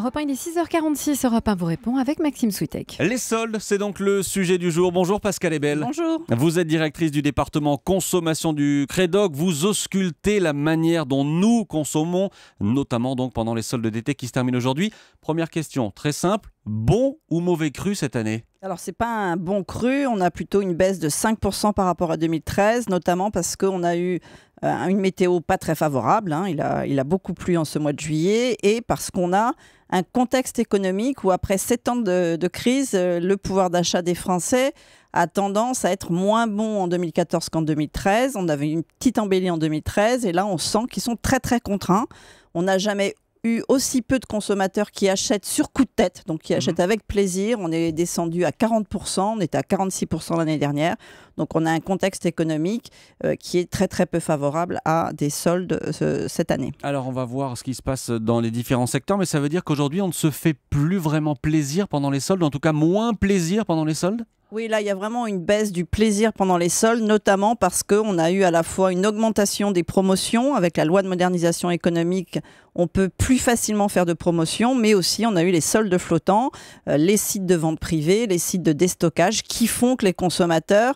Europe 1, il est 6h46. Europe 1 vous répond avec Maxime Switek. Les soldes, c'est donc le sujet du jour. Bonjour Pascal Ebel. Bonjour. Vous êtes directrice du département consommation du Crédoc. Vous auscultez la manière dont nous consommons, notamment donc pendant les soldes d'été qui se terminent aujourd'hui. Première question, très simple. Bon ou mauvais cru cette année ? Alors, c'est pas un bon cru. On a plutôt une baisse de 5% par rapport à 2013, notamment parce qu'on a eu une météo pas très favorable. Il a beaucoup plu en ce mois de juillet et parce qu'on a un contexte économique où, après 7 ans de crise, le pouvoir d'achat des Français a tendance à être moins bon en 2014 qu'en 2013. On avait une petite embellie en 2013 et là, on sent qu'ils sont très, très contraints. On n'a jamais eu aussi peu de consommateurs qui achètent sur coup de tête, donc qui achètent avec plaisir. On est descendu à 40%, on était à 46% l'année dernière. Donc on a un contexte économique qui est très très peu favorable à des soldes cette année. Alors on va voir ce qui se passe dans les différents secteurs, mais ça veut dire qu'aujourd'hui on ne se fait plus vraiment plaisir pendant les soldes, en tout cas moins plaisir pendant les soldes ? Oui, là, il y a vraiment une baisse du plaisir pendant les soldes, notamment parce qu'on a eu à la fois une augmentation des promotions. Avec la loi de modernisation économique, on peut plus facilement faire de promotions, mais aussi on a eu les soldes flottants, les sites de vente privée, les sites de déstockage qui font que les consommateurs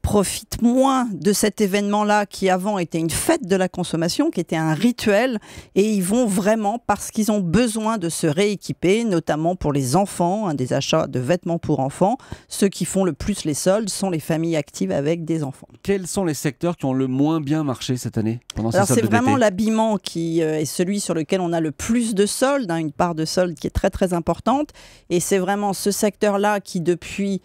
profitent moins de cet événement-là qui avant était une fête de la consommation, qui était un rituel, et ils vont vraiment parce qu'ils ont besoin de se rééquiper, notamment pour les enfants, des achats de vêtements pour enfants. Ceux qui font le plus les soldes sont les familles actives avec des enfants. Quels sont les secteurs qui ont le moins bien marché cette année pendant ces Alors soldes c'est vraiment d'été ? l'habillement qui est celui sur lequel on a le plus de soldes, une part de soldes qui est très très importante. Et c'est vraiment ce secteur-là qui depuis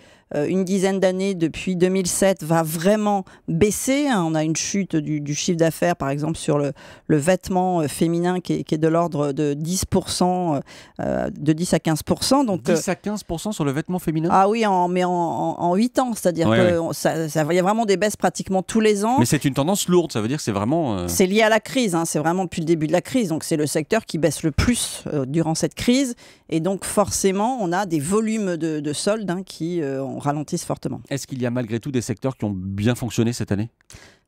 une dizaine d'années, depuis 2007, va vraiment baisser. On a une chute du chiffre d'affaires, par exemple, sur le vêtement féminin qui est de l'ordre de 10%, de 10 à 15%. Donc, 10 à 15% sur le vêtement féminin ? Ah oui, mais en 8 ans. C'est-à-dire qu'il y a vraiment des baisses pratiquement tous les ans. Mais c'est une tendance lourde, ça veut dire que c'est vraiment... C'est lié à la crise, c'est vraiment depuis le début de la crise. Donc c'est le secteur qui baisse le plus durant cette crise. Et donc forcément, on a des volumes de soldes qui ralentissent fortement. Est-ce qu'il y a malgré tout des secteurs qui ont bien fonctionné cette année ?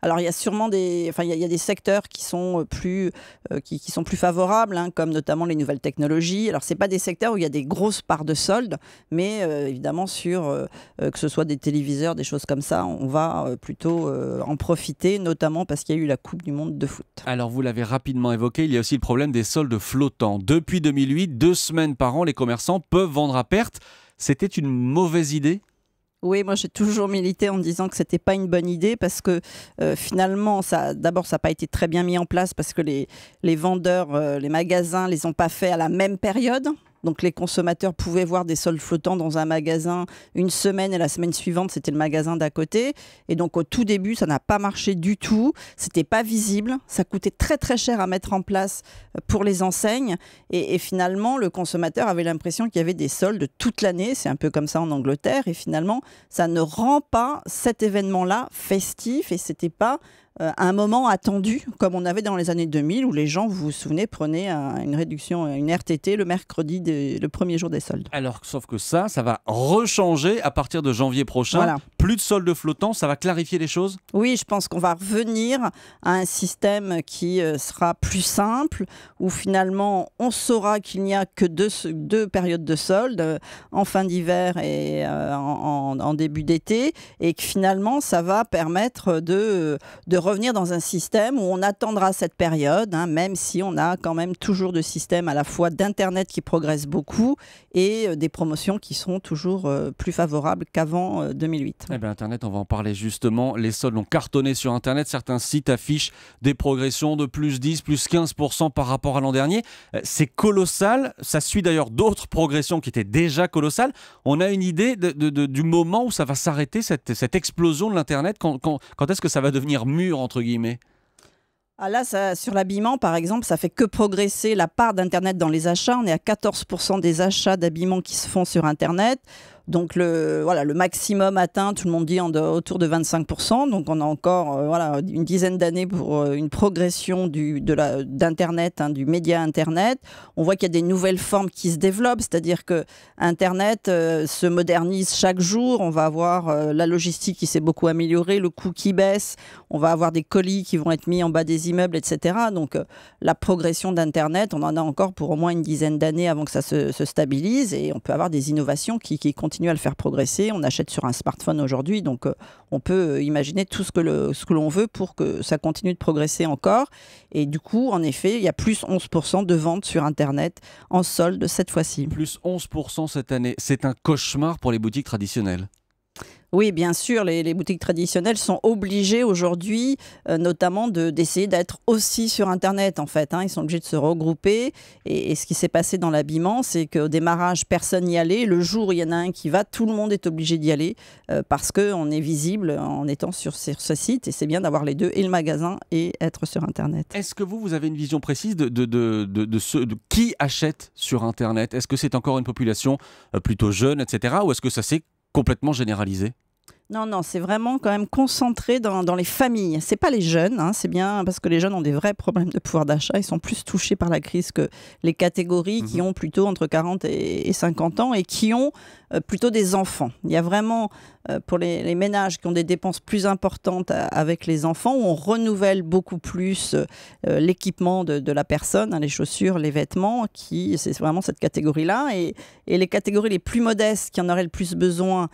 Alors il y a sûrement il y a des secteurs qui sont plus favorables, comme notamment les nouvelles technologies. Alors c'est pas des secteurs où il y a des grosses parts de soldes, mais évidemment sur que ce soit des téléviseurs, des choses comme ça, on va plutôt en profiter, notamment parce qu'il y a eu la Coupe du Monde de foot. Alors vous l'avez rapidement évoqué, il y a aussi le problème des soldes flottants. Depuis 2008, 2 semaines par an, les commerçants peuvent vendre à perte. C'était une mauvaise idée ? Oui, moi j'ai toujours milité en disant que c'était pas une bonne idée parce que finalement, d'abord ça n'a pas été très bien mis en place parce que les vendeurs, les magasins les ont pas fait à la même période. Donc les consommateurs pouvaient voir des soldes flottants dans un magasin une semaine et la semaine suivante, c'était le magasin d'à côté. Et donc au tout début, ça n'a pas marché du tout. C'était pas visible. Ça coûtait très très cher à mettre en place pour les enseignes. Et finalement, le consommateur avait l'impression qu'il y avait des soldes toute l'année. C'est un peu comme ça en Angleterre. Et finalement, ça ne rend pas cet événement-là festif et c'était pas un moment attendu comme on avait dans les années 2000 où les gens, vous vous souvenez, prenaient une réduction, une RTT le mercredi, le premier jour des soldes. Alors, sauf que ça va rechanger à partir de janvier prochain. Voilà. Plus de soldes flottants, ça va clarifier les choses ? Oui, je pense qu'on va revenir à un système qui sera plus simple, où finalement on saura qu'il n'y a que deux périodes de soldes, en fin d'hiver et en début d'été, et que finalement ça va permettre de revenir dans un système où on attendra cette période, même si on a quand même toujours de systèmes à la fois d'Internet qui progresse beaucoup et des promotions qui sont toujours plus favorables qu'avant 2008. Eh bien, Internet, on va en parler justement. Les soldes ont cartonné sur Internet. Certains sites affichent des progressions de plus 10, plus 15% par rapport à l'an dernier. C'est colossal. Ça suit d'ailleurs d'autres progressions qui étaient déjà colossales. On a une idée du moment où ça va s'arrêter, cette explosion de l'Internet. Quand est-ce que ça va devenir mûr, entre guillemets ? Ah là, sur l'habillement, par exemple, ça fait que progresser la part d'Internet dans les achats. On est à 14% des achats d'habillement qui se font sur Internet. Donc le maximum atteint, tout le monde dit autour de 25%. Donc on a encore une dizaine d'années pour une progression d'Internet, du média Internet. On voit qu'il y a des nouvelles formes qui se développent, c'est-à-dire que Internet se modernise chaque jour. On va avoir la logistique qui s'est beaucoup améliorée, le coût qui baisse. On va avoir des colis qui vont être mis en bas des immeubles, etc. Donc la progression d'Internet, on en a encore pour au moins une dizaine d'années avant que ça se stabilise, et on peut avoir des innovations qui continuent à le faire progresser. On achète sur un smartphone aujourd'hui, donc on peut imaginer tout ce que l'on veut pour que ça continue de progresser encore. Et du coup, en effet, il y a plus 11% de ventes sur Internet en solde cette fois-ci. Plus 11% cette année, c'est un cauchemar pour les boutiques traditionnelles. Oui, bien sûr, les boutiques traditionnelles sont obligées aujourd'hui, notamment d'essayer d'être aussi sur Internet, en fait. Ils sont obligés de se regrouper. Et ce qui s'est passé dans l'habillement, c'est qu'au démarrage, personne n'y allait. Le jour où il y en a un qui va, tout le monde est obligé d'y aller parce qu'on est visible en étant sur ce site. Et c'est bien d'avoir les deux, et le magasin et être sur Internet. Est-ce que vous avez une vision précise de qui achète sur Internet? Est-ce que c'est encore une population plutôt jeune, etc. ou est-ce que ça s'est complètement généralisé? Non, c'est vraiment quand même concentré dans les familles. C'est pas les jeunes, c'est bien parce que les jeunes ont des vrais problèmes de pouvoir d'achat. Ils sont plus touchés par la crise que les catégories qui ont plutôt entre 40 et 50 ans et qui ont plutôt des enfants. Il y a vraiment, pour les ménages qui ont des dépenses plus importantes avec les enfants, où on renouvelle beaucoup plus l'équipement de la personne, les chaussures, les vêtements, c'est vraiment cette catégorie-là. Et les catégories les plus modestes qui en auraient le plus besoin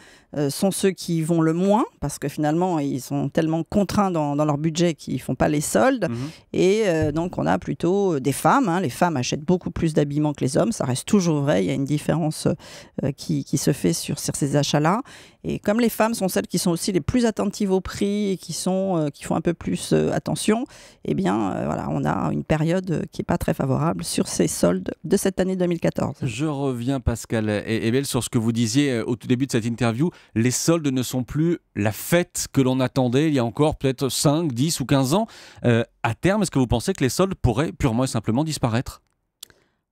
sont ceux qui vont le moins, parce que finalement, ils sont tellement contraints dans leur budget qu'ils ne font pas les soldes. Et donc, on a plutôt des femmes. Les femmes achètent beaucoup plus d'habillement que les hommes. Ça reste toujours vrai. Il y a une différence qui se fait sur ces achats-là. Et comme les femmes sont celles qui sont aussi les plus attentives au prix et qui font un peu plus attention, eh bien, on a une période qui n'est pas très favorable sur ces soldes de cette année 2014. Je reviens, Pascal Ebel, sur ce que vous disiez au tout début de cette interview. Les soldes ne sont plus la fête que l'on attendait il y a encore peut-être 5, 10 ou 15 ans. À terme, est-ce que vous pensez que les soldes pourraient purement et simplement disparaître ?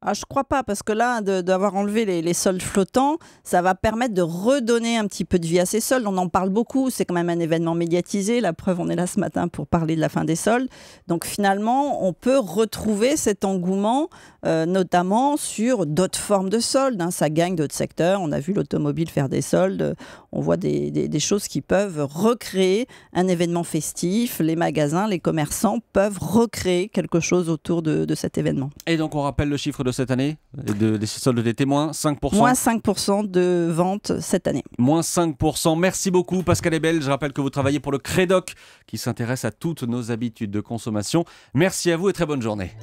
Je ne crois pas, parce que là, d'avoir enlevé les soldes flottants, ça va permettre de redonner un petit peu de vie à ces soldes. On en parle beaucoup, c'est quand même un événement médiatisé. La preuve, on est là ce matin pour parler de la fin des soldes. Donc finalement, on peut retrouver cet engouement, notamment sur d'autres formes de soldes. Ça gagne d'autres secteurs. On a vu l'automobile faire des soldes. On voit des choses qui peuvent recréer un événement festif. Les magasins, les commerçants peuvent recréer quelque chose autour de cet événement. Et donc, on rappelle le chiffre de cette année, des soldes d'été, moins 5%. Moins 5% de ventes cette année. Moins 5%. Merci beaucoup, Pascal Ebel. Je rappelle que vous travaillez pour le Crédoc, qui s'intéresse à toutes nos habitudes de consommation. Merci à vous et très bonne journée.